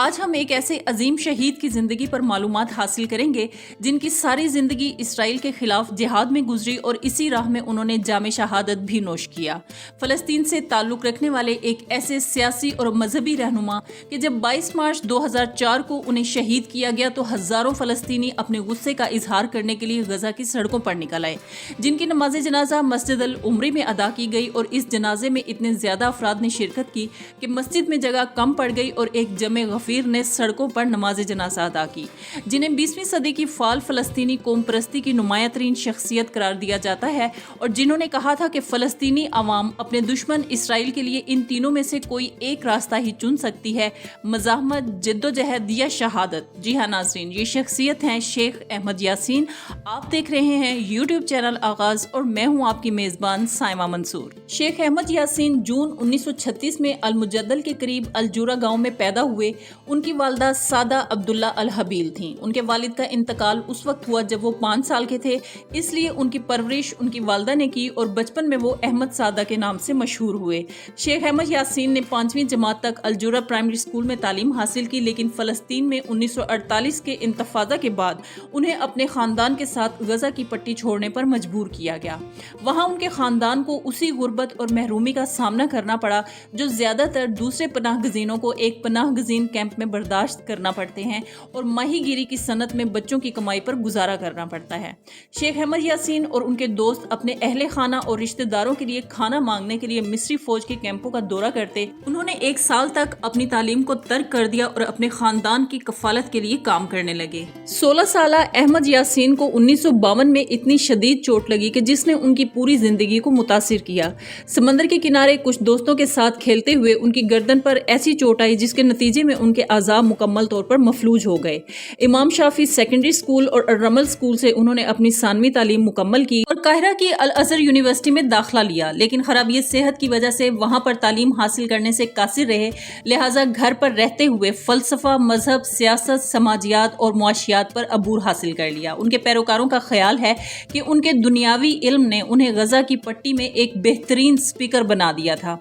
آج ہم ایک ایسے عظیم شہید کی زندگی پر معلومات حاصل کریں گے جن کی ساری زندگی اسرائیل کے خلاف جہاد میں گزری اور اسی راہ میں انہوں نے جام شہادت بھی نوش کیا۔ فلسطین سے تعلق رکھنے والے ایک ایسے سیاسی اور مذہبی رہنما کہ جب 22 مارچ 2004 کو انہیں شہید کیا گیا تو ہزاروں فلسطینی اپنے غصے کا اظہار کرنے کے لیے غزہ کی سڑکوں پر نکل آئے، جن کی نماز جنازہ مسجد العمری میں ادا کی گئی اور اس جنازے میں اتنے زیادہ افراد نے شرکت کی کہ مسجد میں جگہ کم پڑ گئی اور ایک جمع غفیر نے سڑکوں پر نماز جنازہ ادا کی، جنہیں 20ویں صدی کی فعال فلسطینی قوم پرستی کی نمایاں ترین شخصیت قرار دیا جاتا ہے، اور جنہوں نے کہا تھا کہ فلسطینی عوام اپنے دشمن اسرائیل کے لیے ان تینوں میں سے کوئی ایک راستہ ہی چن سکتی ہے، مزاحمت، جدوجہد یا شہادت۔ جی ہاں ناظرین، یہ شخصیت ہیں شیخ احمد یاسین۔ آپ دیکھ رہے ہیں یوٹیوب چینل آغاز اور میں ہوں آپ کی میزبان سائمہ منصور۔ شیخ احمد یاسین جون 1936 میں المجدل کے قریب الجورا گاؤں میں پیدا ہوئے۔ ان کی والدہ سادہ عبداللہ الحبیل تھیں۔ ان کے والد کا انتقال اس وقت ہوا جب وہ 5 سال کے تھے، اس لیے ان کی پرورش ان کی والدہ نے کی اور بچپن میں وہ احمد سادہ کے نام سے مشہور ہوئے۔ شیخ احمد یاسین نے 5ویں جماعت تک الجورا پرائمری اسکول میں تعلیم حاصل کی، لیکن فلسطین میں 1948 کے انتفاضہ کے بعد انہیں اپنے خاندان کے ساتھ غزہ کی پٹی چھوڑنے پر مجبور کیا گیا۔ وہاں ان کے خاندان کو اسی غربت اور محرومی کا سامنا کرنا پڑا جو زیادہ تر دوسرے پناہ گزینوں کو ایک پناہ گزین کیمپ میں برداشت کرنا پڑتے ہیں، اور ماہی گیری کی صنعت میں بچوں کی کمائی پر گزارا کرنا پڑتا ہے۔ شیخ احمد یاسین اور ان کے دوست اپنے اہل خانہ اور رشتہ داروں کے لیے کھانا مانگنے کے لیے مصری فوج کے کیمپوں کا دورہ کرتے۔ انہوں نے 1 سال تک اپنی تعلیم کو ترک کر دیا اور اپنے خاندان کی کفالت کے لیے کام کرنے لگے۔ 16 سالہ احمد یاسین کو 1952 میں اتنی شدید چوٹ لگی کہ جس نے ان کی پوری زندگی کو متاثر کیا۔ سمندر کے کنارے کچھ دوستوں کے ساتھ کھیلتے ہوئے ان کی گردن پر ایسی چوٹ آئی جس کے نتیجے میں ان کے اعضاء مکمل طور پر مفلوج ہو گئے۔ امام شافی سیکنڈری اسکول اور الرمل اسکول سے انہوں نے اپنی ثانوی تعلیم مکمل کی اور قاہرہ کی الازہر یونیورسٹی میں داخلہ لیا، لیکن خرابی صحت کی وجہ سے وہاں پر تعلیم حاصل کرنے سے قاصر رہے، لہٰذا گھر پر رہتے ہوئے فلسفہ، مذہب، سیاست، سماجیات اور معاشیات پر عبور حاصل کر لیا۔ ان کے پیروکاروں کا خیال ہے کہ ان کے دنیاوی علم نے انہیں غزہ کی پٹی میں ایک بہترین اسپیکر بنا دیا تھا۔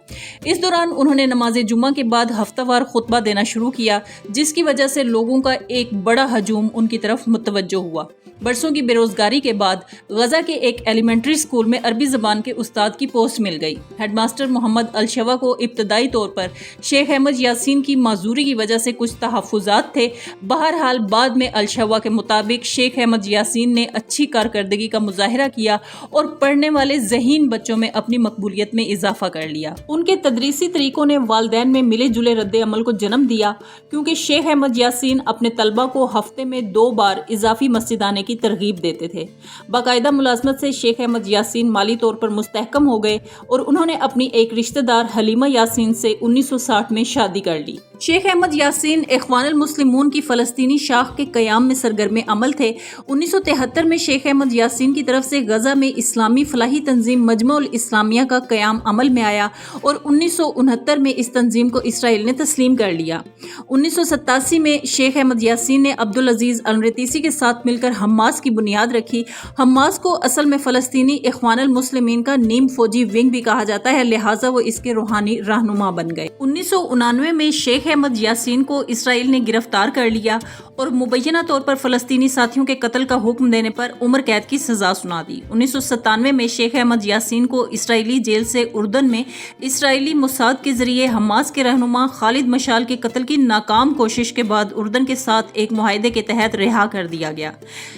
اس دوران انہوں نے نماز جمعہ کے بعد ہفتہ وار خطبہ دینا شروع کیا، جس کی وجہ سے لوگوں کا ایک بڑا ہجوم ان کی طرف متوجہ ہوا۔ برسوں کی بے روزگاری کے بعد غزہ کے ایک ایلیمنٹری اسکول میں عربی زبان کے استاد کی پوسٹ مل گئی۔ ہیڈ ماسٹر محمد الشوا کو ابتدائی طور پر شیخ احمد یاسین کی معذوری کی وجہ سے کچھ تحفظات تھے، بہرحال بعد میں الشوا کے مطابق شیخ احمد یاسین نے اچھی کارکردگی کا مظاہرہ کیا اور پڑھنے والے ذہین بچوں میں اپنی مقبولیت میں اضافہ کر لیا۔ ان کے تدریسی طریقوں نے والدین میں ملے جلے رد عمل کو جنم دیا، کیونکہ شیخ احمد یاسین اپنے طلبہ کو ہفتے میں 2 بار اضافی مسجد آنے کی ترغیب دیتے تھے۔ باقاعدہ ملازمت سے شیخ احمد یاسین مالی طور پر مستحکم ہو گئے اور انہوں نے اپنی ایک رشتہ دار حلیمہ یاسین سے 1960 میں شادی کر لی۔ شیخ احمد یاسین اخوان المسلمون کی فلسطینی شاخ کے قیام میں سرگرم عمل تھے۔ 1973 میں شیخ احمد یاسین کی طرف سے غزہ میں اسلامی فلاحی تنظیم مجمع الاسلامیہ کا قیام عمل میں آیا اور 1969 میں اس تنظیم کو اسرائیل نے تسلیم کر لیا۔ 1987 میں شیخ احمد یاسین نے عبدالعزیز الرتیسی کے ساتھ مل کر حماس کی بنیاد رکھی۔ حماس کو اصل میں فلسطینی اخوان المسلمین کا نیم فوجی ونگ بھی کہا جاتا ہے، لہٰذا وہ اس کے روحانی رہنما بن گئے۔ 1999 میں شیخ احمد یاسین کو اسرائیل نے گرفتار کر لیا اور مبینہ طور پر فلسطینی ساتھیوں کے قتل کا حکم دینے پر عمر قید کی سزا سنا دی۔ 1997 میں شیخ احمد یاسین کو اسرائیلی جیل سے اردن میں اسرائیلی موساد کے ذریعے حماس کے رہنما خالد مشعل کے قتل کی ناکام کوشش کے بعد اردن کے ساتھ ایک معاہدے کے تحت رہا کر دیا گیا۔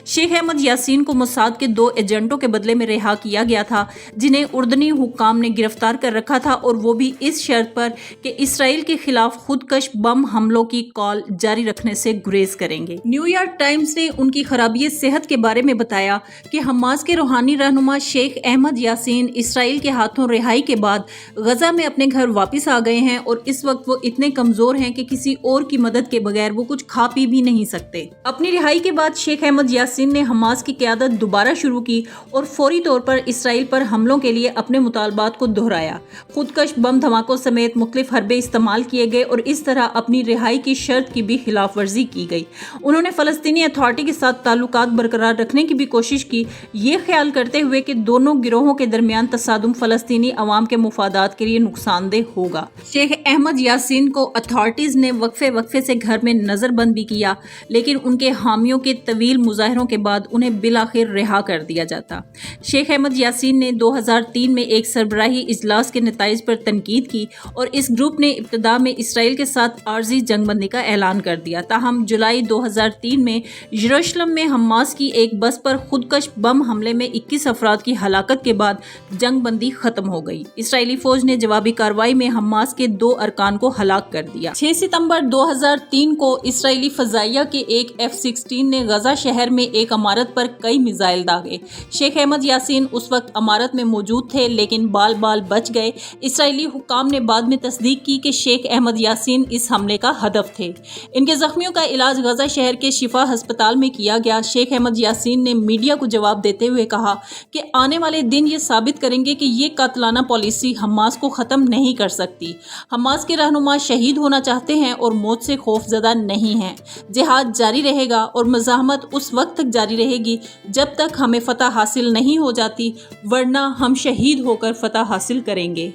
شیخ احمد یاسین کو موساد کے 2 ایجنٹوں کے بدلے میں رہا کیا گیا تھا، جنہیں اردنی حکام نے گرفتار کر رکھا تھا، اور وہ بھی اس شرط پر کہ اسرائیل کے خلاف خودکش بم حملوں کی کال جاری رکھنے سے گریز کریں گے۔ نیو یارک ٹائمز نے ان کی خرابی صحت کے بارے میں بتایا کہ حماس کے روحانی رہنما شیخ احمد یاسین اسرائیل کے ہاتھوں رہائی کے بعد غزہ میں اپنے گھر واپس آ گئے ہیں اور اس وقت وہ اتنے کمزور ہیں کہ کسی اور کی مدد کے بغیر وہ کچھ کھا پی بھی نہیں سکتے۔ اپنی رہائی کے بعد شیخ احمد یاسین نے حماس کی قیادت دوبارہ شروع کی اور فوری طور پر اسرائیل پر حملوں کے لیے اپنے مطالبات کو دہرایا۔ خودکش بم دھماکوں سمیت مختلف حربے استعمال کیے گئے اور اس طرح اپنی رہائی کی شرط کی بھی خلاف ورزی کی گئی۔ انہوں نے فلسطینی اتھارٹی کے ساتھ تعلقات برقرار رکھنے کی بھی کوشش کی، یہ خیال کرتے ہوئے کہ دونوں گروہوں کے درمیان تصادم فلسطینی عوام کے مفادات کے لیے نقصان دہ ہوگا۔ شیخ احمد یاسین کو اتھارٹیز نے وقفے سے گھر میں نظر بند بھی کیا، لیکن ان کے حامیوں کے طویل مظاہروں کے بعد انہیں بالآخر رہا کر دیا جاتا۔ شیخ احمد یاسین نے 2003 میں ایک سربراہی اجلاس کے نتائج پر تنقید کی اور اس گروپ نے ابتدا میں اسرائیل کے ساتھ عارضی جنگ بندی کا اعلان کر دیا۔ تاہم جولائی 2003 میں یروشلم میں حماس کی ایک بس پر خودکش بم حملے میں 21 افراد کی ہلاکت کے بعد جنگ بندی ختم ہو گئی۔ اسرائیلی فوج نے جوابی کارروائی میں حماس کے 2 ارکان کو ہلاک کر دیا۔ 6 ستمبر 2003 کو اسرائیلی فضائیہ کے ایک F-16 نے غزہ شہر میں ایک عمارت پر کئی میزائل داغے۔ شیخ احمد یاسین اس وقت عمارت میں موجود تھے لیکن بال بچ گئے۔ اسرائیلی حکام نے بعد میں تصدیق کی کہ شیخ احمد یاسین اس حملے کا ہدف تھے۔ ان کے زخمیوں کا علاج غزہ شہر کے شفا ہسپتال میں کیا گیا۔ شیخ احمد یاسین نے میڈیا کو جواب دیتے ہوئے کہا کہ آنے والے دن یہ ثابت کریں گے کہ یہ قاتلانہ پالیسی حماس کو ختم نہیں کر سکتی۔ حماس کے رہنما شہید ہونا چاہتے ہیں اور موت سے خوف زدہ نہیں ہیں۔ جہاد جاری رہے گا اور مزاحمت اس وقت تک جاری رہے گی جب تک ہمیں فتح حاصل نہیں ہو جاتی، ورنہ ہم شہید ہو کر فتح حاصل کریں گے۔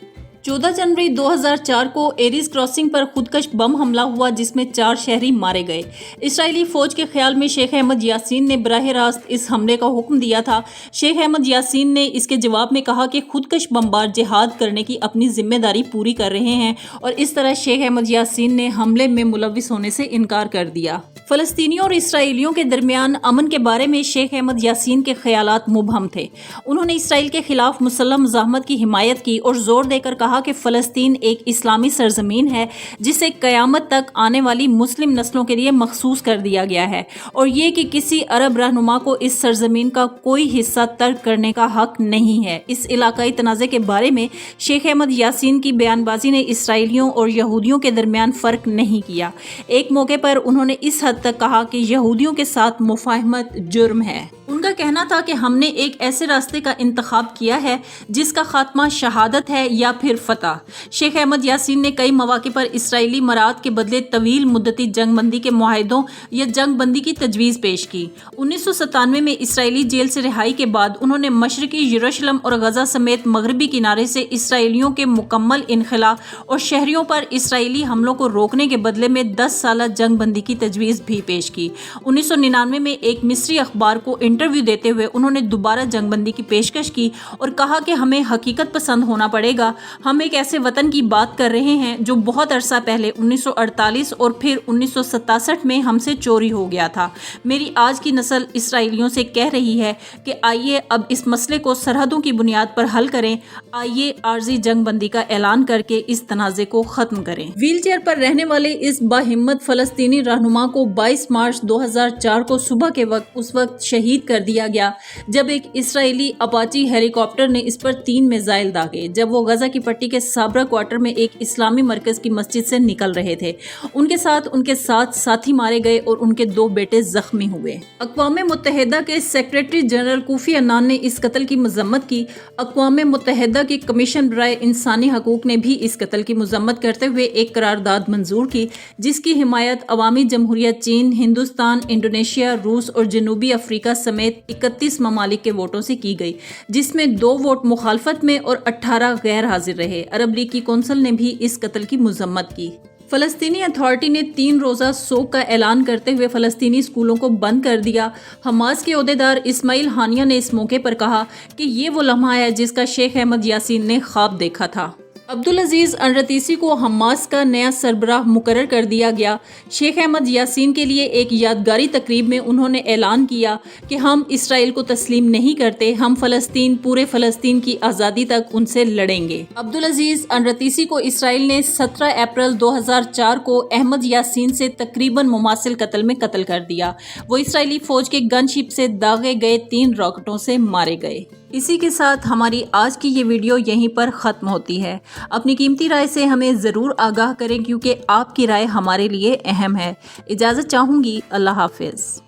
14 جنوری 2004 کو ایریز کراسنگ پر خودکش بم حملہ ہوا جس میں 4 شہری مارے گئے۔ اسرائیلی فوج کے خیال میں شیخ احمد یاسین نے براہ راست اس حملے کا حکم دیا تھا۔ شیخ احمد یاسین نے اس کے جواب میں کہا کہ خودکش بمبار جہاد کرنے کی اپنی ذمہ داری پوری کر رہے ہیں اور اس طرح شیخ احمد یاسین نے حملے میں ملوث ہونے سے انکار کر دیا۔ فلسطینیوں اور اسرائیلیوں کے درمیان امن کے بارے میں شیخ احمد یاسین کے خیالات مبہم تھے۔ انہوں نے اسرائیل کے خلاف مسلح مزاحمت کی حمایت کی اور زور دے کر کہا کہ فلسطین ایک اسلامی سرزمین ہے جسے قیامت تک آنے والی مسلم نسلوں کے لیے مخصوص کر دیا گیا ہے، اور یہ کہ کسی عرب رہنما کو اس سرزمین کا کوئی حصہ ترک کرنے کا حق نہیں ہے۔ اس علاقائی تنازع کے بارے میں شیخ احمد یاسین کی بیان بازی نے اسرائیلیوں اور یہودیوں کے درمیان فرق نہیں کیا۔ ایک موقع پر انہوں نے اس حد تک کہا کہ یہودیوں کے ساتھ مفاہمت جرم ہے۔ ان کا کہنا تھا کہ ہم نے ایک ایسے راستے کا انتخاب کیا ہے جس کا خاتمہ شہادت ہے یا پھر فتح۔ شیخ احمد یاسین نے کئی مواقع پر اسرائیلی مراعات کے بدلے طویل مدتی جنگ بندی کے معاہدوں یا جنگ بندی کی تجویز پیش کی۔ 1997 میں اسرائیلی جیل سے رہائی کے بعد انہوں نے مشرقی یروشلم اور غزہ سمیت مغربی کنارے سے اسرائیلیوں کے مکمل انخلا اور شہریوں پر اسرائیلی حملوں کو روکنے کے بدلے میں 10 سالہ جنگ بندی کی تجویز بھی پیش کی۔ 1999 میں ایک مصری اخبار کو انٹرویو دیتے ہوئے انہوں نے دوبارہ جنگ بندی کی پیشکش کی اور کہا کہ ہمیں حقیقت پسند ہونا پڑے گا۔ ہم ایک ایسے وطن کی بات کر رہے ہیں جو بہت عرصہ پہلے 1948 اور پھر 1967 میں ہم سے چوری ہو گیا تھا۔ میری آج کی نسل اسرائیلیوں سے کہہ رہی ہے کہ آئیے اب اس مسئلے کو سرحدوں کی بنیاد پر حل کریں، آئیے عارضی جنگ بندی کا اعلان کر کے اس تنازع کو ختم کریں۔ ویل چیئر پر رہنے والے اس باہمت فلسطینی رہنما کو 22 مارچ 2004 کو صبح کے وقت اس وقت شہید کر دیا گیا جب ایک اسرائیلی اپاچی ہیلی کاپٹر نے اس پر 3 میزائل داغے جب وہ غزہ کی پٹی کے صابرہ کوارٹر میں ایک اسلامی مرکز کی مسجد سے نکل رہے تھے۔ ان کے ساتھ ساتھی مارے گئے اور ان کے 2 بیٹے زخمی ہوئے۔ اقوام متحدہ کے سیکریٹری جنرل کوفی عنان نے اس قتل کی مذمت کی۔ اقوام متحدہ کے کمیشن برائے انسانی حقوق نے بھی اس قتل کی مذمت کرتے ہوئے ایک قرارداد منظور کی جس کی حمایت عوامی جمہوریہ چین، ہندوستان، انڈونیشیا، روس اور جنوبی افریقہ سمیت 31 ممالک کے ووٹوں سے کی گئی، جس میں 2 ووٹ مخالفت میں اور 18 غیر حاضر رہے۔ عرب لیگ کی کونسل نے بھی اس قتل کی مذمت کی۔ فلسطینی اتھارٹی نے 3 روزہ سوگ کا اعلان کرتے ہوئے فلسطینی اسکولوں کو بند کر دیا۔ حماس کے عہدیدار اسماعیل ہانیہ نے اس موقع پر کہا کہ یہ وہ لمحہ ہے جس کا شیخ احمد یاسین نے خواب دیکھا تھا۔ عبدالعزیز الرتیسی کو حماس کا نیا سربراہ مقرر کر دیا گیا۔ شیخ احمد یاسین کے لیے ایک یادگاری تقریب میں انہوں نے اعلان کیا کہ ہم اسرائیل کو تسلیم نہیں کرتے، ہم پورے فلسطین کی آزادی تک ان سے لڑیں گے۔ عبدالعزیز الرتیسی کو اسرائیل نے 17 اپریل 2004 کو احمد یاسین سے تقریباً مماثل قتل میں قتل کر دیا۔ وہ اسرائیلی فوج کے گن شپ سے داغے گئے 3 راکٹوں سے مارے گئے۔ اسی کے ساتھ ہماری آج کی یہ ویڈیو یہیں پر ختم ہوتی ہے۔ اپنی قیمتی رائے سے ہمیں ضرور آگاہ کریں کیونکہ آپ کی رائے ہمارے لیے اہم ہے۔ اجازت چاہوں گی۔ اللہ حافظ۔